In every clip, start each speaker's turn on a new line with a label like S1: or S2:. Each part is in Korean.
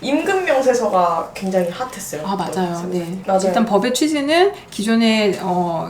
S1: 임금명세서가 굉장히 핫했어요.
S2: 맞아요. 네.
S1: 맞아요.
S2: 일단 법의 취지는 기존에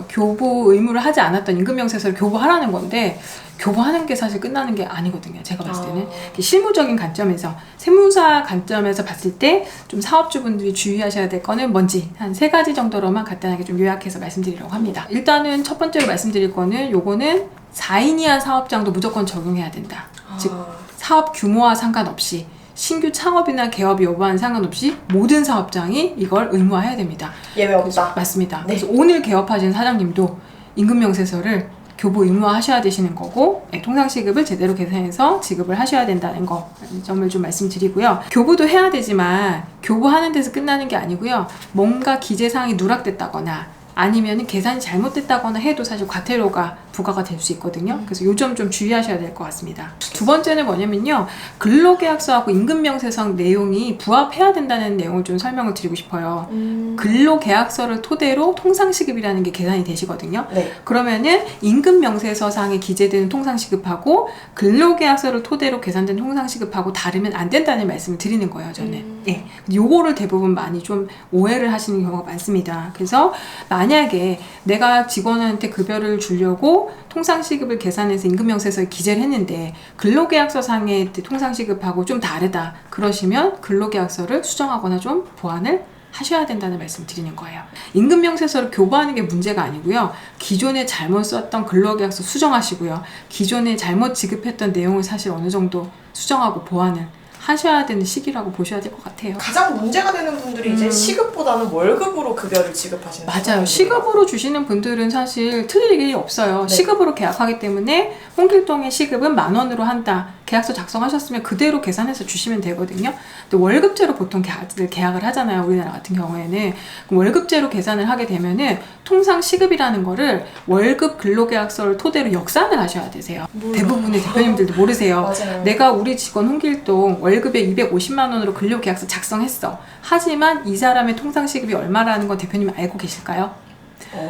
S2: 교부 의무를 하지 않았던 임금명세서를 교부하라는 건데 교부하는 게 사실 끝나는 게 아니거든요. 제가 봤을 때는 실무적인 관점에서, 세무사 관점에서 봤을 때 좀 사업주분들이 주의하셔야 될 거는 뭔지 한 3가지 정도로만 간단하게 좀 요약해서 말씀드리려고 합니다. 일단은 첫 번째로 말씀드릴 거는 요거는 4인 이하 사업장도 무조건 적용해야 된다. 즉 사업 규모와 상관없이 신규 창업이나 개업이 여부와는 상관없이 모든 사업장이 이걸 의무화해야 됩니다.
S1: 예외 없다.
S2: 맞습니다.
S1: 네.
S2: 그래서 오늘 개업하신 사장님도 임금명세서를 교부 의무화하셔야 되시는 거고, 통상시급을 제대로 계산해서 지급을 하셔야 된다는 거, 이 점을 좀 말씀드리고요. 교부도 해야 되지만 교부하는 데서 끝나는 게 아니고요. 뭔가 기재사항이 누락됐다거나 아니면 계산이 잘못됐다거나 해도 사실 과태료가 부과가 될 수 있거든요. 그래서 요 점 좀 주의하셔야 될 것 같습니다. 두 번째는 뭐냐면요. 근로계약서하고 임금명세서 내용이 부합해야 된다는 내용을 좀 설명을 드리고 싶어요. 근로계약서를 토대로 통상시급이라는 게 계산이 되시거든요.
S1: 네.
S2: 그러면은 임금명세서상에 기재되는 통상시급하고 근로계약서를 토대로 계산된 통상시급하고 다르면 안 된다는 말씀을 드리는 거예요, 저는. 예. 요거를 대부분 많이 좀 오해를 하시는 경우가 많습니다. 그래서 만약에 내가 직원한테 급여를 주려고 통상시급을 계산해서 임금명세서에 기재를 했는데 근로계약서상의 통상시급하고 좀 다르다 그러시면 근로계약서를 수정하거나 좀 보완을 하셔야 된다는 말씀 드리는 거예요. 임금명세서를 교부하는 게 문제가 아니고요. 기존에 잘못 썼던 근로계약서 수정하시고요. 기존에 잘못 지급했던 내용을 사실 어느 정도 수정하고 보완을 하셔야 되는 시기라고 보셔야 될 것 같아요.
S1: 가장 문제가 되는 분들이 이제 시급보다는 월급으로 급여를 지급하시는
S2: 맞아요. 시급으로 주시는 분들은 사실 틀릴 일이 없어요.
S1: 네.
S2: 시급으로 계약하기 때문에 홍길동의 시급은 10,000원으로 한다. 계약서 작성하셨으면 그대로 계산해서 주시면 되거든요. 근데 월급제로 보통 계약을 하잖아요. 우리나라 같은 경우에는. 그럼 월급제로 계산을 하게 되면은 통상 시급이라는 거를 월급 근로계약서를 토대로 역산을 하셔야 되세요. 대부분의 대표님들도 모르세요.
S1: 맞아요.
S2: 내가 우리 직원 홍길동 월급에 250만 원으로 근로계약서 작성했어. 하지만 이 사람의 통상시급이 얼마라는 건 대표님 알고 계실까요?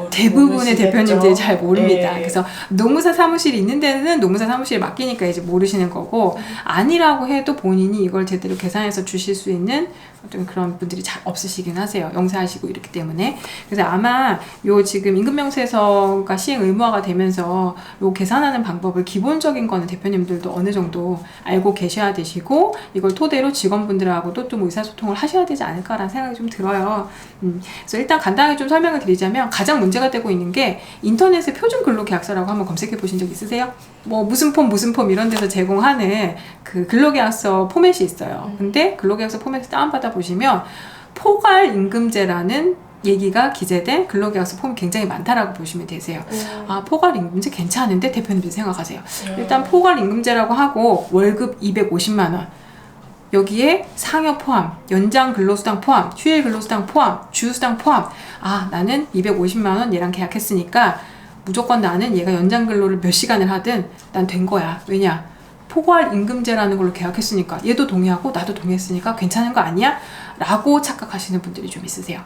S2: 대부분의
S1: 모르시겠죠.
S2: 대표님들이 잘 모릅니다.
S1: 네.
S2: 그래서 노무사 사무실이 있는 데는 노무사 사무실에 맡기니까 이제 모르시는 거고, 아니라고 해도 본인이 이걸 제대로 계산해서 주실 수 있는 어떤 그런 분들이 잘 없으시긴 하세요. 영세하시고 이렇기 때문에. 그래서 아마 요 지금 임금명세서가 시행 의무화가 되면서 요 계산하는 방법을 기본적인 거는 대표님들도 어느 정도 알고 계셔야 되시고, 이걸 토대로 직원분들하고도 좀 의사소통을 하셔야 되지 않을까라는 생각이 좀 들어요. 그래서 일단 간단하게 좀 설명을 드리자면, 가장 문제가 되고 있는 게 인터넷에 표준 근로계약서라고 한번 검색해 보신 적 있으세요? 뭐 무슨 폼 이런 데서 제공하는 그 근로계약서 포맷이 있어요. 근데 근로계약서 포맷을 다운받아 보시면 포괄임금제라는 얘기가 기재된 근로계약서 폼이 굉장히 많다라고 보시면 되세요. 포괄임금제 괜찮은데 대표님들 생각하세요. 일단 포괄임금제라고 하고 월급 250만 원. 여기에 상여 포함, 연장 근로수당 포함, 휴일 근로수당 포함, 주휴수당 포함. 나는 250만 원 얘랑 계약했으니까 무조건 나는 얘가 연장 근로를 몇 시간을 하든 난 된 거야. 왜냐? 포괄임금제라는 걸로 계약했으니까 얘도 동의하고 나도 동의했으니까 괜찮은 거 아니야? 라고 착각하시는 분들이 좀 있으세요.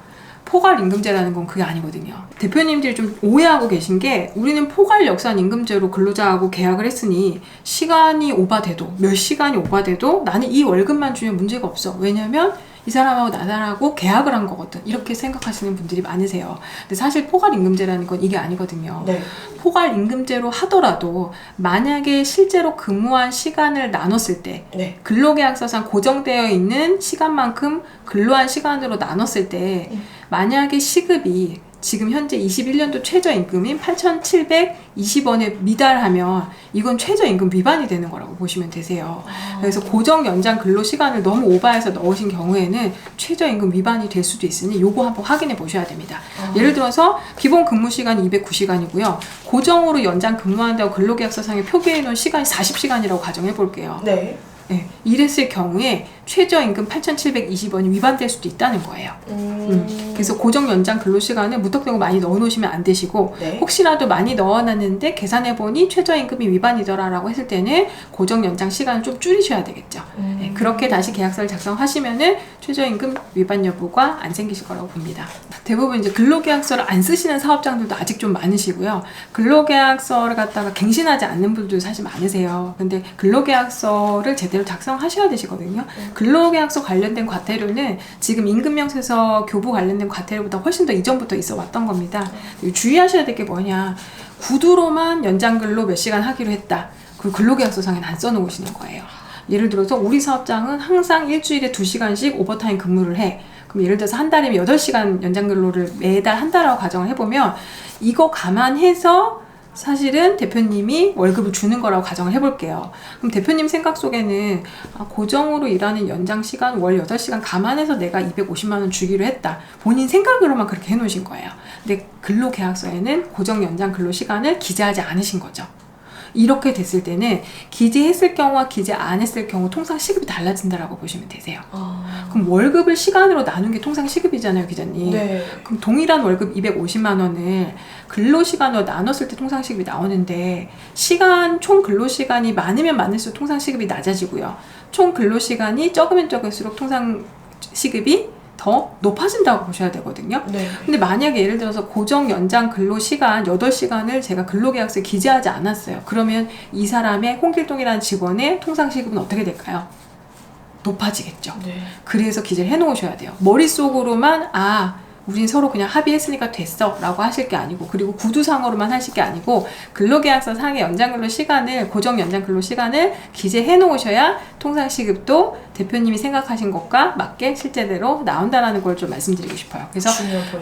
S2: 포괄임금제라는 건 그게 아니거든요. 대표님들이 좀 오해하고 계신 게, 우리는 포괄역산임금제로 근로자하고 계약을 했으니 시간이 오바돼도, 몇 시간이 오바돼도 나는 이 월급만 주면 문제가 없어. 왜냐면 이 사람하고 나하고 계약을 한 거거든. 이렇게 생각하시는 분들이 많으세요. 근데 사실 포괄임금제라는 건 이게 아니거든요.
S1: 네.
S2: 포괄임금제로 하더라도 만약에 실제로 근무한 시간을 나눴을 때,
S1: 네.
S2: 근로계약서상 고정되어 있는 시간만큼 근로한 시간으로 나눴을 때 만약에 시급이 지금 현재 21년도 최저임금인 8,720원에 미달하면 이건 최저임금 위반이 되는 거라고 보시면 되세요. 그래서 고정 연장 근로시간을 너무 오버해서 넣으신 경우에는 최저임금 위반이 될 수도 있으니 요거 한번 확인해 보셔야 됩니다. 예를 들어서 기본 근무시간이 290시간이고요. 고정으로 연장 근무한다고 근로계약서상에 표기해 놓은 시간이 40시간이라고 가정해 볼게요.
S1: 네.
S2: 네, 이랬을 경우에 최저임금 8,720원이 위반될 수도 있다는 거예요. 그래서 고정 연장 근로시간을 무턱대고 많이 넣어놓으시면 안 되시고,
S1: 네.
S2: 혹시라도 많이 넣어놨는데 계산해보니 최저임금이 위반이더라라고 했을 때는 고정 연장 시간을 좀 줄이셔야 되겠죠. 네, 그렇게 다시 계약서를 작성하시면은 최저임금 위반 여부가 안 생기실 거라고 봅니다. 대부분 이제 근로계약서를 안 쓰시는 사업장들도 아직 좀 많으시고요. 근로계약서를 갖다가 갱신하지 않는 분들도 사실 많으세요. 근데 근로계약서를 제대로 작성하셔야 되시거든요. 근로계약서 관련된 과태료는 지금 임금명세서 교부 관련된 과태료보다 훨씬 더 이전부터 있어 왔던 겁니다. 주의하셔야 될 게 뭐냐, 구두로만 연장근로 몇 시간 하기로 했다. 그리고 근로계약서상에는 안 써놓으시는 거예요. 예를 들어서 우리 사업장은 항상 일주일에 2시간씩 오버타임 근무를 해. 그럼 예를 들어서 한 달이면 8시간 연장근로를 매달 한다라고 가정을 해보면 이거 감안해서 사실은 대표님이 월급을 주는 거라고 가정을 해볼게요. 그럼 대표님 생각 속에는 고정으로 일하는 연장시간 월 8시간 감안해서 내가 250만 원 주기로 했다. 본인 생각으로만 그렇게 해놓으신 거예요. 근데 근로계약서에는 고정 연장 근로시간을 기재하지 않으신 거죠. 이렇게 됐을 때는 기재했을 경우와 기재 안 했을 경우 통상 시급이 달라진다라고 보시면 되세요. 그럼 월급을 시간으로 나눈 게 통상 시급이잖아요, 기자님.
S1: 네.
S2: 그럼 동일한 월급 250만 원을 근로시간으로 나눴을 때 통상 시급이 나오는데 총 근로시간이 많으면 많을수록 통상 시급이 낮아지고요. 총 근로시간이 적으면 적을수록 통상 시급이 더 높아진다고 보셔야 되거든요.
S1: 네.
S2: 근데 만약에 예를 들어서 고정 연장 근로 시간 8시간을 제가 근로계약서에 기재하지 않았어요. 그러면 이 사람의 홍길동이라는 직원의 통상 시급은 어떻게 될까요? 높아지겠죠.
S1: 네.
S2: 그래서 기재를 해 놓으셔야 돼요. 머릿속으로만 우린 서로 그냥 합의했으니까 됐어 라고 하실 게 아니고, 그리고 구두상으로만 하실 게 아니고 근로계약서 상의 연장근로 시간을, 고정 연장근로 시간을 기재해 놓으셔야 통상시급도 대표님이 생각하신 것과 맞게 실제대로 나온다라는 걸 좀 말씀드리고 싶어요. 그래서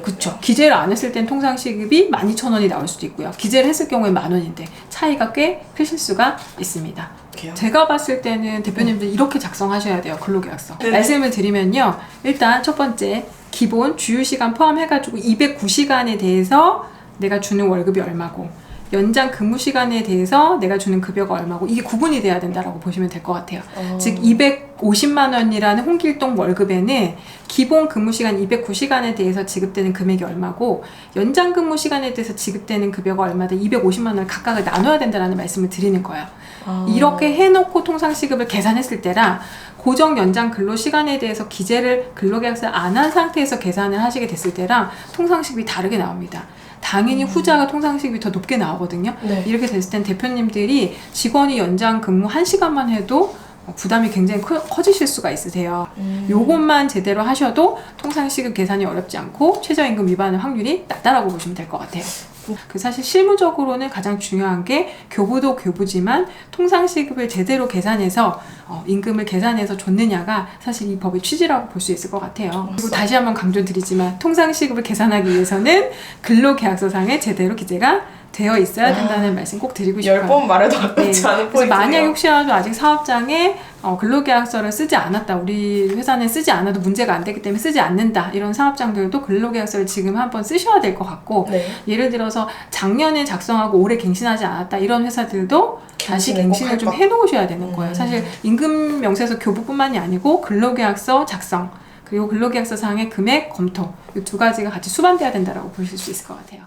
S2: 그쵸, 기재를 안 했을 땐 통상시급이 12,000원이 나올 수도 있고요. 기재를 했을 경우에 10,000원인데 차이가 꽤 크실 수가 있습니다. 제가 봤을 때는 대표님들 이렇게 작성하셔야 돼요. 근로계약서.
S1: 네네.
S2: 말씀을 드리면요, 일단 첫 번째 기본 주휴시간 포함해가지고 209시간에 대해서 내가 주는 월급이 얼마고, 연장 근무시간에 대해서 내가 주는 급여가 얼마고, 이게 구분이 돼야 된다라고 보시면 될 것 같아요. 즉 250만 원이라는 홍길동 월급에는 기본 근무시간 209시간에 대해서 지급되는 금액이 얼마고, 연장 근무시간에 대해서 지급되는 급여가 얼마다 250만 원을 각각을 나눠야 된다는 말씀을 드리는 거예요. 이렇게 해놓고 통상시급을 계산했을 때랑 고정 연장 근로시간에 대해서 기재를 근로계약서에 안 한 상태에서 계산을 하시게 됐을 때랑 통상시급이 다르게 나옵니다. 당연히 후자가 통상시급이 더 높게 나오거든요.
S1: 네.
S2: 이렇게 됐을 땐 대표님들이 직원이 연장 근무 1시간만 해도 부담이 굉장히 커지실 수가 있으세요. 요것만 제대로 하셔도 통상시급 계산이 어렵지 않고 최저임금 위반 확률이 낮다라고 보시면 될 것 같아요. 사실 실무적으로는 가장 중요한 게 교부도 교부지만 통상시급을 제대로 계산해서 임금을 계산해서 줬느냐가 사실 이 법의 취지라고 볼 수 있을 것 같아요. 그리고 다시 한번 강조드리지만 통상시급을 계산하기 위해서는 근로계약서상에 제대로 기재가 되어 있어야 된다는 말씀 꼭 드리고 싶어요.
S1: 10번 말해도 아깝지 않은
S2: 그래서
S1: 포인트예요.
S2: 만약에 혹시라도 아직 사업장에 근로계약서를 쓰지 않았다, 우리 회사는 쓰지 않아도 문제가 안 되기 때문에 쓰지 않는다, 이런 사업장들도 근로계약서를 지금 한번 쓰셔야 될 것 같고,
S1: 네.
S2: 예를 들어서 작년에 작성하고 올해 갱신하지 않았다 이런 회사들도 다시 갱신을 좀 해놓으셔야 되는 거예요. 사실 임금명세서 교부뿐만이 아니고 근로계약서 작성, 그리고 근로계약서상의 금액 검토, 이 두 가지가 같이 수반돼야 된다고 보실 수 있을 것 같아요.